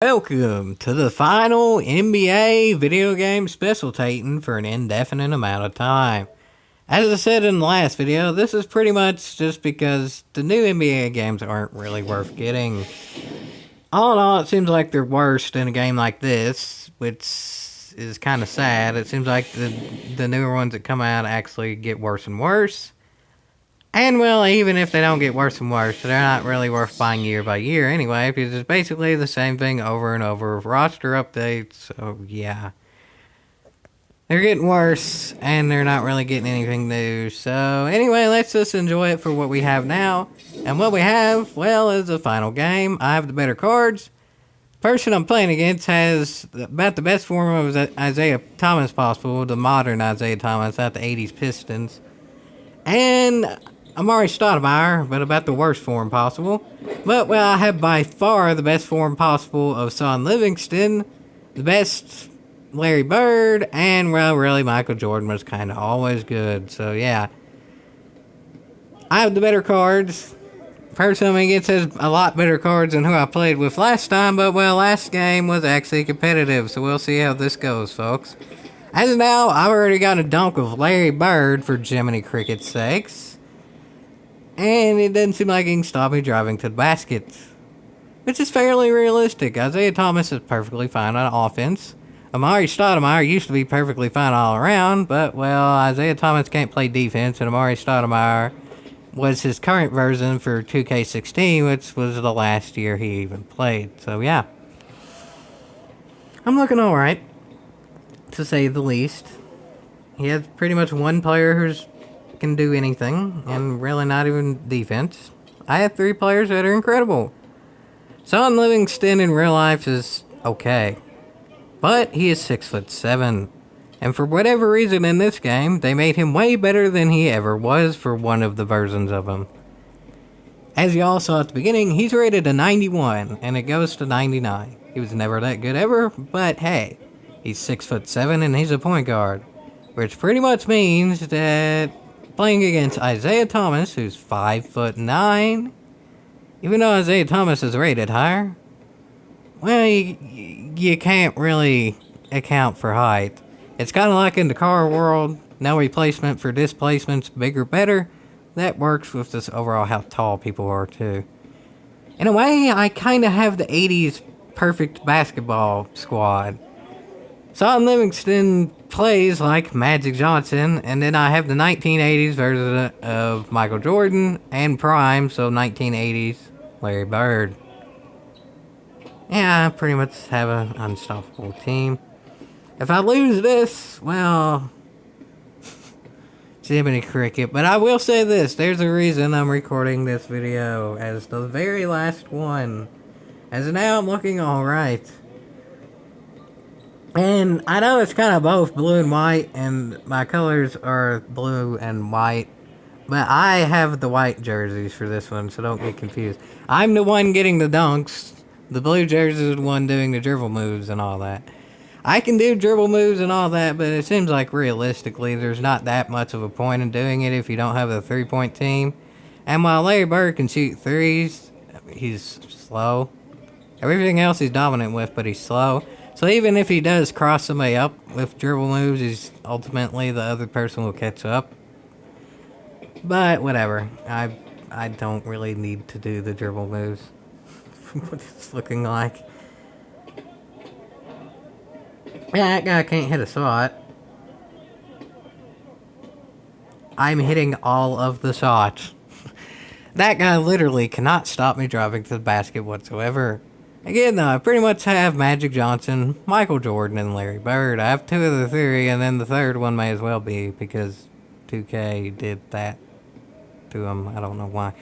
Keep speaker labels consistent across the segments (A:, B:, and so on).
A: Welcome to the final NBA video game Specialtatin for an indefinite amount of time. As I said in the last video, this is pretty much just because the new NBA games aren't really worth getting. All in all, it seems like they're worse in a game like this, which is kind of sad. It seems like the newer ones that come out actually get worse and worse. And, well, even if they don't get worse and worse, they're not really worth buying year by year anyway, because it's basically the same thing over and over with roster updates, so yeah. They're getting worse, and they're not really getting anything new, so anyway, let's just enjoy it for what we have now. And what we have, well, is the final game. I have the better cards. The person I'm playing against has about the best form of Isaiah Thomas possible, the modern Isaiah Thomas, not the 80s Pistons. And Amari Stoudemire, but about the worst form possible. But, well, I have by far the best form possible of Son Livingston, the best Larry Bird, and, well, really Michael Jordan was kind of always good. So, yeah. I have the better cards. Person I'm against has a lot better cards than who I played with last time, but, well, last game was actually competitive, so we'll see how this goes, folks. As of now, I've already got a dunk of Larry Bird for Jiminy Cricket's sakes. And it doesn't seem like he can stop me driving to the basket, which is fairly realistic. Isaiah Thomas is perfectly fine on offense. Amari Stoudemire used to be perfectly fine all around, but, well, Isaiah Thomas can't play defense, and Amari Stoudemire was his current version for 2K16, which was the last year he even played. So, yeah. I'm looking alright, to say the least. He has pretty much one player who's can do anything, and really not even defense. I have three players that are incredible. Son Livingston in real life is okay, but he is 6'7", and for whatever reason in this game, they made him way better than he ever was for one of the versions of him. As y'all saw at the beginning, he's rated a 91, and it goes to 99. He was never that good ever, but hey, he's 6'7", and he's a point guard, which pretty much means that playing against Isaiah Thomas, who's 5'9", even though Isaiah Thomas is rated higher, well, you can't really account for height. It's kind of like in the car world, no replacement for displacements, bigger, better. That works with this overall how tall people are, too. In a way, I kind of have the 80s perfect basketball squad. Son Livingston plays like Magic Johnson, and then I have the 1980s version of Michael Jordan and Prime, so 1980s Larry Bird. Yeah, I pretty much have an unstoppable team. If I lose this, well, Jiminy Cricket. But I will say this, there's a reason I'm recording this video as the very last one. As of now, I'm looking alright. And I know it's kind of both blue and white, and my colors are blue and white, but I have the white jerseys for this one, so don't get confused. I'm the one getting the dunks. The blue jersey is the one doing the dribble moves and all that. I can do dribble moves and all that, but it seems like realistically there's not that much of a point in doing it if you don't have a three-point team. And while Larry Bird can shoot threes, he's slow. Everything else he's dominant with, but he's slow. So even if he does cross somebody up with dribble moves, he's ultimately the other person will catch up. But whatever, I don't really need to do the dribble moves from what it's looking like. Yeah, that guy can't hit a shot. I'm hitting all of the shots. That guy literally cannot stop me driving to the basket whatsoever. Again, though, I pretty much have Magic Johnson, Michael Jordan, and Larry Bird. I have two of the three, and then the third one may as well be, because 2K did that to him. I don't know why.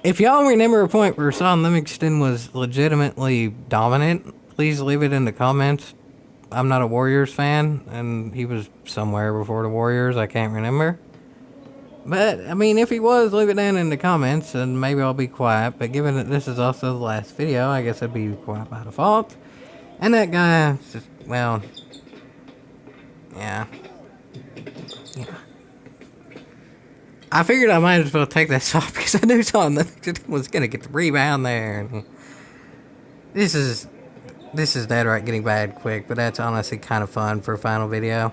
A: If y'all remember a point where Son Livingston was legitimately dominant, please leave it in the comments. I'm not a Warriors fan, and he was somewhere before the Warriors, I can't remember. But, I mean, if he was, leave it down in the comments, and maybe I'll be quiet. But given that this is also the last video, I guess I'd be quiet by default. And that guy, just, well, yeah. I figured I might as well take that shot because I knew Son was going to get the rebound there. This is This is dead right getting bad quick, but that's honestly kind of fun for a final video.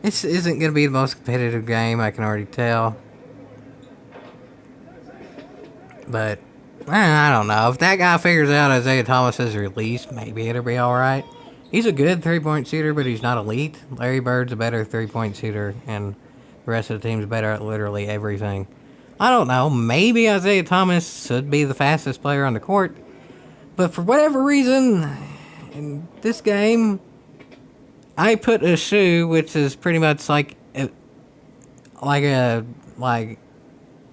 A: This isn't going to be the most competitive game, I can already tell. But, I don't know. If that guy figures out Isaiah Thomas's release, maybe it'll be alright. He's a good three-point shooter, but he's not elite. Larry Bird's a better three-point shooter, and the rest of the team's better at literally everything. I don't know. Maybe Isaiah Thomas should be the fastest player on the court. But for whatever reason, in this game, I put a shoe, which is pretty much like the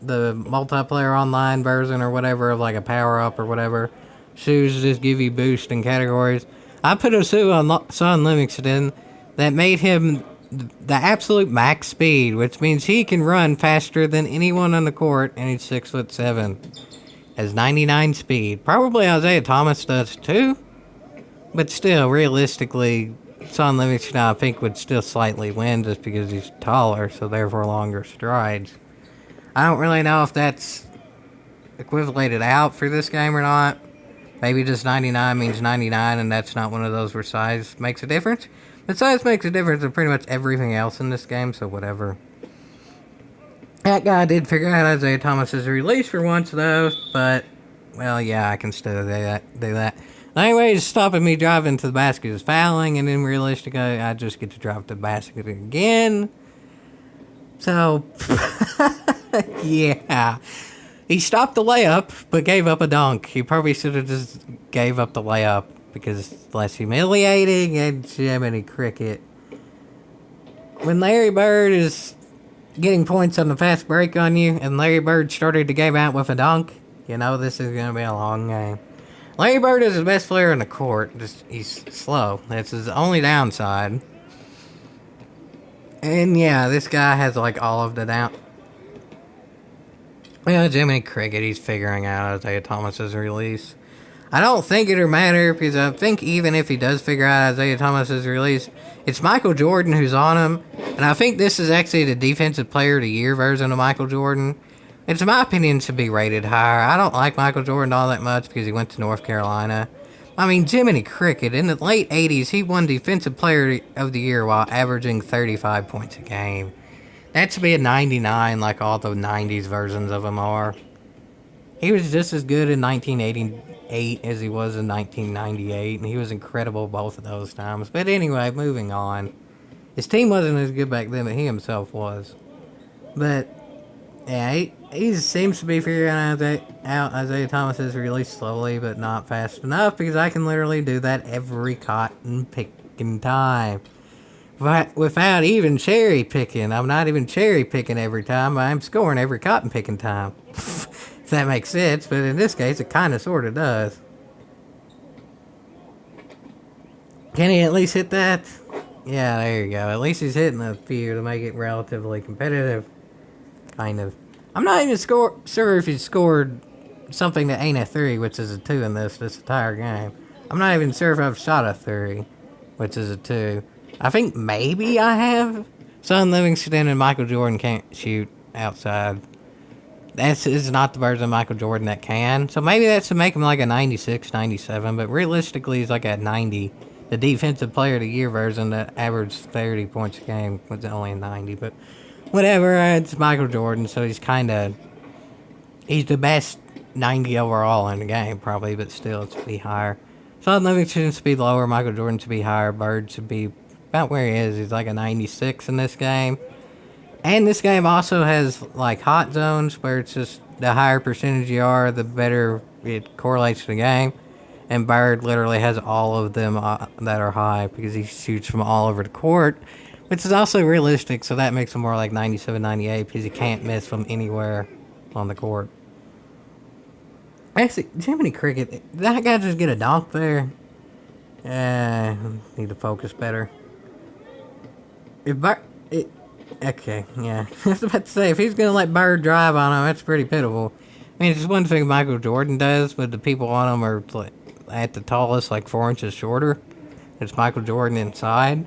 A: multiplayer online version or whatever of like a power up or whatever. Shoes just give you boost in categories. I put a shoe on Son Livingston that made him the absolute max speed, which means he can run faster than anyone on the court, and he's 6'7". Has 99 speed. Probably Isaiah Thomas does too. But still, realistically, Son Livingston, I think, would still slightly win just because he's taller, so therefore longer strides. I don't really know if that's equivalated out for this game or not. Maybe just 99 means 99, and that's not one of those where size makes a difference. But size makes a difference in pretty much everything else in this game, so whatever. That guy did figure out Isaiah Thomas's release for once, though, but, well, yeah, I can still do that. Anyways, stopping me driving to the basket is fouling, and then realistically, I just get to drive to the basket again. So, yeah. He stopped the layup, but gave up a dunk. He probably should have just gave up the layup, because it's less humiliating, and Jiminy Cricket. When Larry Bird is getting points on the fast break on you, and Larry Bird started the game out with a dunk, you know this is going to be a long game. Larry Bird is the best player in the court. Just he's slow. That's his only downside. And yeah, this guy has like all of the down. Yeah, Jiminy Cricket, he's figuring out Isaiah Thomas's release. I don't think it'll matter, because I think even if he does figure out Isaiah Thomas's release, it's Michael Jordan who's on him, and I think this is actually the Defensive Player of the Year version of Michael Jordan. It's, in my opinion, should be rated higher. I don't like Michael Jordan all that much because he went to North Carolina. I mean, Jiminy Cricket, in the late 80s, he won Defensive Player of the Year while averaging 35 points a game. That should be a 99 like all the 90s versions of him are. He was just as good in 1988 as he was in 1998, and he was incredible both of those times. But anyway, moving on. His team wasn't as good back then, but he himself was. But, yeah, he seems to be figuring out Isaiah Thomas's release slowly, but not fast enough, because I can literally do that every cotton picking time. Without even cherry picking. I'm not even cherry picking every time. I'm scoring every cotton picking time. If that makes sense, but in this case, it kind of sort of does. Can he at least hit that? Yeah, there you go. At least he's hitting a few to make it relatively competitive. Kind of. I'm not even sure if he scored something that ain't a 3, which is a 2 in this entire game. I'm not even sure if I've shot a 3, which is a 2. I think maybe I have. Son Livingston and Michael Jordan can't shoot outside. This is not the version of Michael Jordan that can. So maybe that should make him like a 96, 97. But realistically, he's like a 90. The Defensive Player of the Year version that averaged 30 points a game was only a 90. But whatever, it's Michael Jordan. So he's the best 90 overall in the game, probably. But still, it should be higher. Son Livingston should be lower. Michael Jordan should be higher. Bird should be about where he is. He's like a 96 in this game. And this game also has like hot zones where it's just the higher percentage you are, the better it correlates to the game. And Bird literally has all of them that are high because he shoots from all over the court, which is also realistic, so that makes him more like 97, 98 because he can't miss from anywhere on the court. Actually, Jiminy Cricket, did that guy just get a dunk there? Need to focus better. Okay, yeah. I was about to say, if he's going to let Bird drive on him, that's pretty pitiful. I mean, it's one thing Michael Jordan does, but the people on him are like, at the tallest, like 4 inches shorter. It's Michael Jordan inside.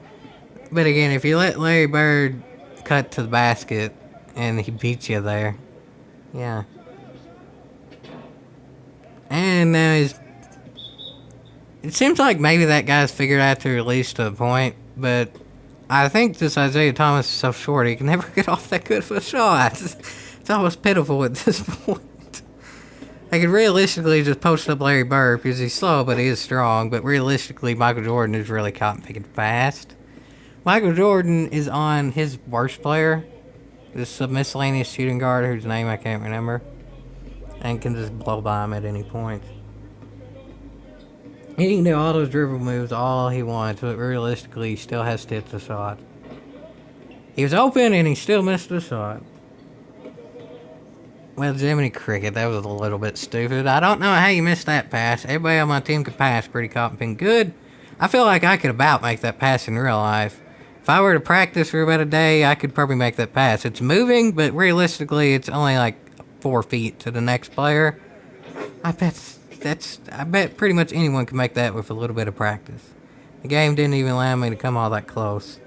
A: But again, if you let Larry Bird cut to the basket and he beats you there, yeah. And now It seems like maybe that guy's figured out to release to a point, but I think this Isaiah Thomas is so short he can never get off that good of a shot. It's almost pitiful at this point. I could realistically just post up Larry Bird because he's slow, but he is strong. But realistically, Michael Jordan is really cotton picking fast. Michael Jordan is on his worst player, this miscellaneous shooting guard whose name I can't remember, and can just blow by him at any point. He can do all those dribble moves all he wants, but realistically, he still has to hit the shot. He was open and he still missed the shot. Well, Jiminy Cricket, that was a little bit stupid. I don't know how you missed that pass. Everybody on my team could pass pretty cotton picking good. I feel like I could about make that pass in real life. If I were to practice for about a day, I could probably make that pass. It's moving, but realistically, it's only like 4 feet to the next player. I bet pretty much anyone can make that with a little bit of practice. The game didn't even allow me to come all that close.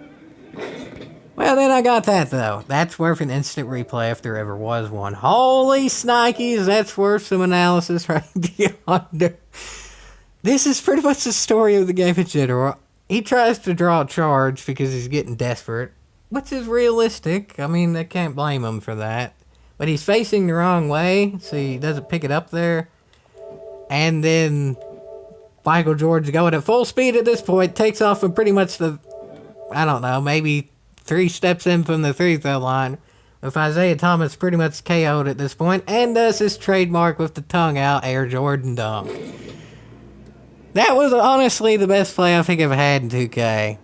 A: Well, then I got that, though. That's worth an instant replay if there ever was one. Holy snikes, that's worth some analysis right yonder. This is pretty much the story of the game in general. He tries to draw a charge because he's getting desperate, which is realistic. I mean, I can't blame him for that. But he's facing the wrong way, so he doesn't pick it up there. And then Michael Jordan's going at full speed at this point, takes off from pretty much I don't know, maybe 3 steps in from the free throw line. With Isaiah Thomas pretty much KO'd at this point, and does his trademark with the tongue out Air Jordan dunk. That was honestly the best play I think I've had in 2K.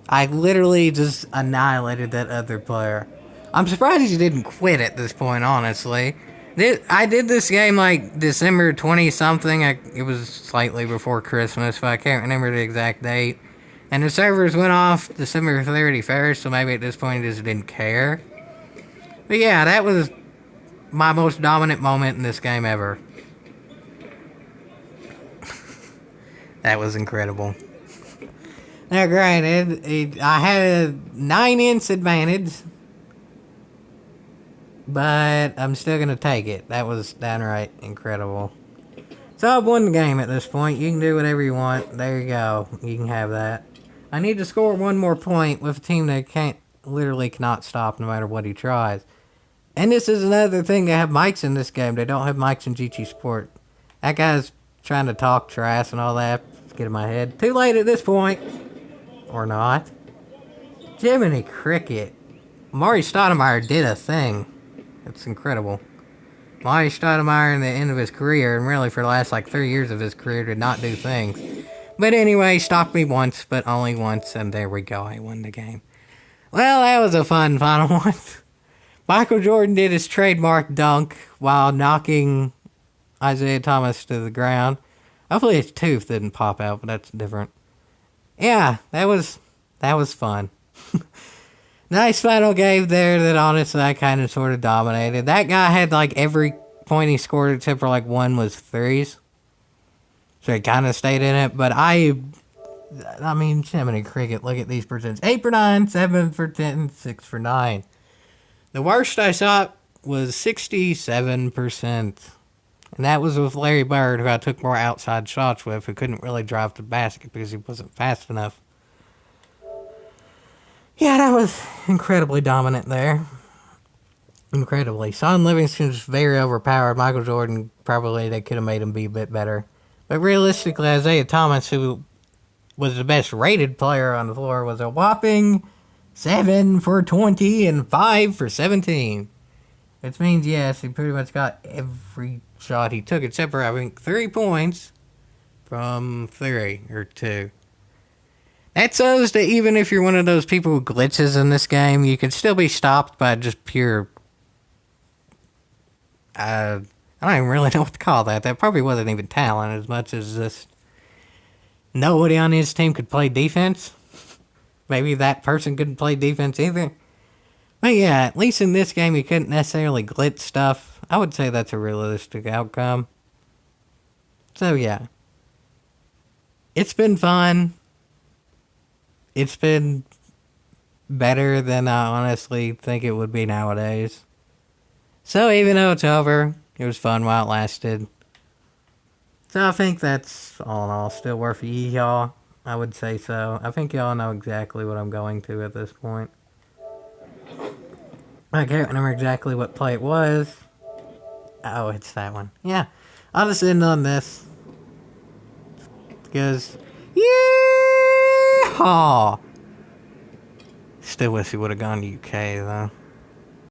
A: I literally just annihilated that other player. I'm surprised he didn't quit at this point, honestly. I did this game like December 20-something. It was slightly before Christmas, but I can't remember the exact date. And the servers went off December 31st, so maybe at this point he just didn't care. But yeah, that was my most dominant moment in this game ever. That was incredible. Now, granted, I had a 9-inch advantage, but I'm still going to take it. That was downright incredible. So I've won the game at this point. You can do whatever you want. There you go. You can have that. I need to score one more point with a team that literally cannot stop no matter what he tries. And this is another thing. They have mics in this game. They don't have mics in GT Sport. That guy's trying to talk trash and all that. Get in my head. Too late at this point. Or not. Jiminy Cricket. Maury Stoudemire did a thing. It's incredible. Maury Stoudemire in the end of his career, and really for the last like 3 years of his career, did not do things. But anyway, stopped me once, but only once, and there we go. I won the game. Well, that was a fun final one. Michael Jordan did his trademark dunk while knocking Isaiah Thomas to the ground. Hopefully his tooth didn't pop out, but that's different. Yeah, that was fun. Nice final game there that honestly I kind of sort of dominated. That guy had like every point he scored except for like 1 was threes. So he kind of stayed in it, but I mean, Jiminy Cricket, look at these percents. 8 for 9, 7 for 10, 6 for 9. The worst I saw was 67%. And that was with Larry Bird, who I took more outside shots with, who couldn't really drive the basket because he wasn't fast enough. Yeah, that was incredibly dominant there. Incredibly. Son Livingston's very overpowered. Michael Jordan, probably they could have made him be a bit better. But realistically, Isaiah Thomas, who was the best rated player on the floor, was a whopping 7 for 20 and 5 for 17. Which means, yes, he pretty much got every shot he took, except for, I think, 3 points from 3 or 2. That shows that even if you're one of those people who glitches in this game, you can still be stopped by just pure... I don't even really know what to call that. That probably wasn't even talent as much as just... Nobody on his team could play defense. Maybe that person couldn't play defense either. But yeah, at least in this game, you couldn't necessarily glitch stuff. I would say that's a realistic outcome. So yeah. It's been fun. It's been better than I honestly think it would be nowadays. So even though it's over, it was fun while it lasted. So I think that's all in all still worth a y'all. I would say so. I think y'all know exactly what I'm going to at this point. I can't remember exactly what play it was. Oh, it's that one. Yeah. I'll just end on this. Because, yeah! Still wish he would have gone to UK, though.